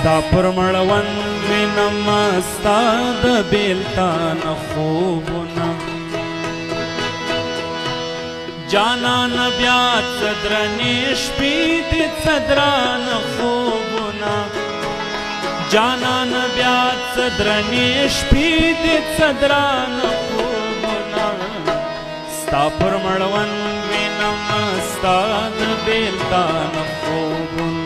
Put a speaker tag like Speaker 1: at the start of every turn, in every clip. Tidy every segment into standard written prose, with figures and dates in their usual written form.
Speaker 1: ستا پر مړوند وینم ستا د بیلتان خوبونه جانان بیا څه درنې شپې دي څه درانه خوبونه جانان بیا څه درنې شپې دي څه درانه خوبونه ستا پر مړوند وینم ستا د بیلتان خوبونه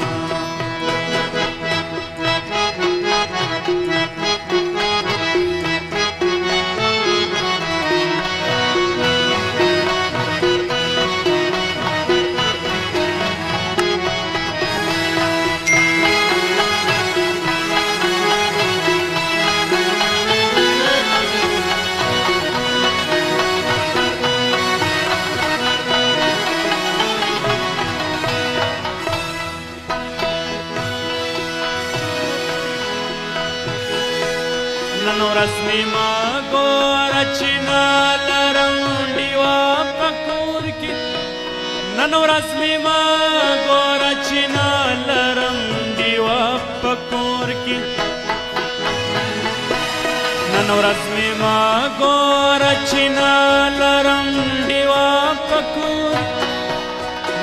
Speaker 1: نن ورځ مې ما ګوره چې نه لرم ډیوه په کور کې نن ورځ مې ما ګوره چې نه لرم ډیوه په کور کې نن ورځ مې ما ګوره چې نه لرم ډیوه په کور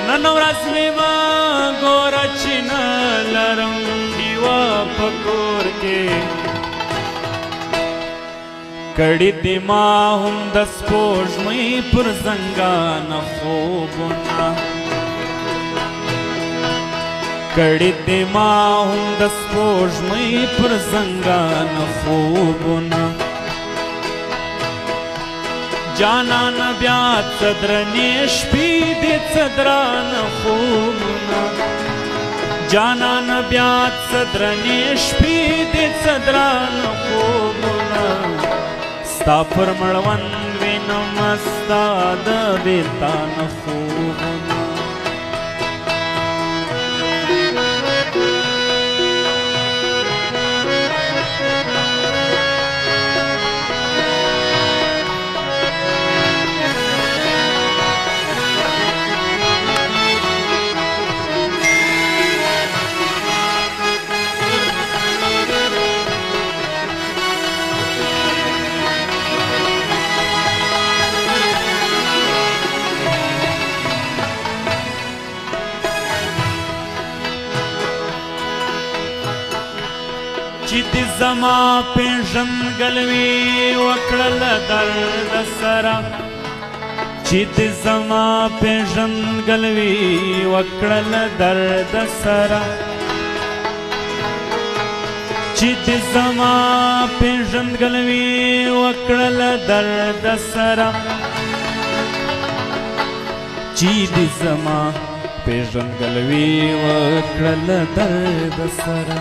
Speaker 1: نن ورځ مې ما ګوره چې نه لرم ډیوه په کور کې کړي دې ما هم د سپوږمۍ پر زنګانه خوبونه کړي دې ما هم د سپوږمۍ پر زنګانه خوبونه جانان بیا څه درنې شپې دي څه درانه خوبونه جانان بیا څه درنې شپې دي څه درانه خوبونه ستا پر مړوند وینم ستا د بیلتان خوبونه چې دې زما پېژندګل وي وکړل درد سره چې دې زما پېژندګل وي وکړل درد سره چې دې زما پېژندګل وي وکړل درد سره چې دې زما پېژندګل وي وکړل درد سره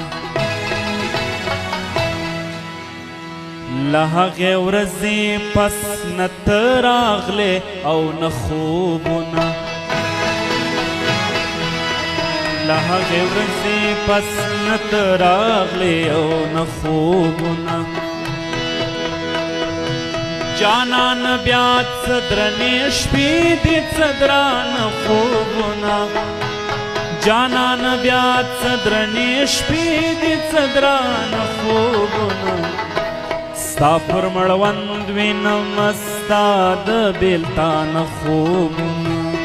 Speaker 1: له هغې ورځې پس نه ته راغلې او نه خوبونه له هغې ورځې پس نه ته راغلې او نه خوبونه جانان بیا څه درنې شپې دي څه درانه خوبونه جانان بیا څه درنې شپې دي څه درانه خوبونه ستا پر مړوند وینم ستا د بیلتان خوبونه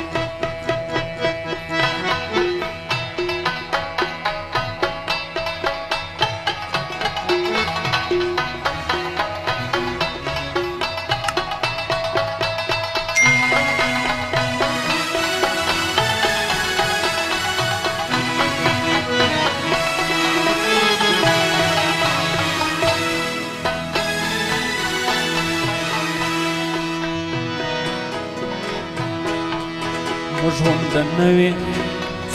Speaker 1: موږ هم د نوي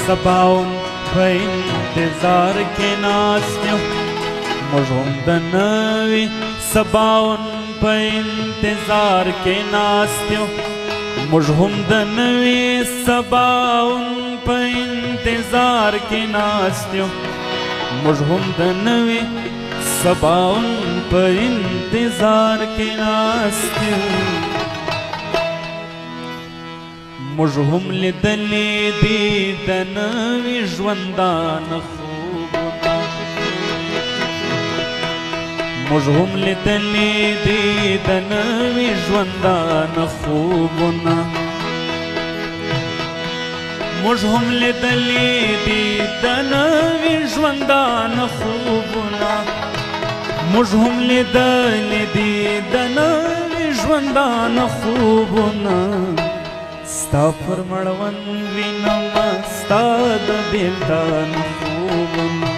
Speaker 1: سباون په انتظار کې ناست یو موږ هم د نوي سباون په انتظار کې ناست یو موږ هم د نوي سباون په انتظار کې ناست یو موږ هم د نوي سباون په انتظار کې ناست یو موږ هم لیدلې دي د نوي ژوندانه خوبونه موږ هم لیدلي دي د نوي ژوندانه خوبونه موږ هم لیدلي دي د نوي ژوندانه خوبونه موږ هم لیدلي دي د نوي ژوندانه خوبونه ستا پر مړوند وینم ستا د بېلتانه خوبونه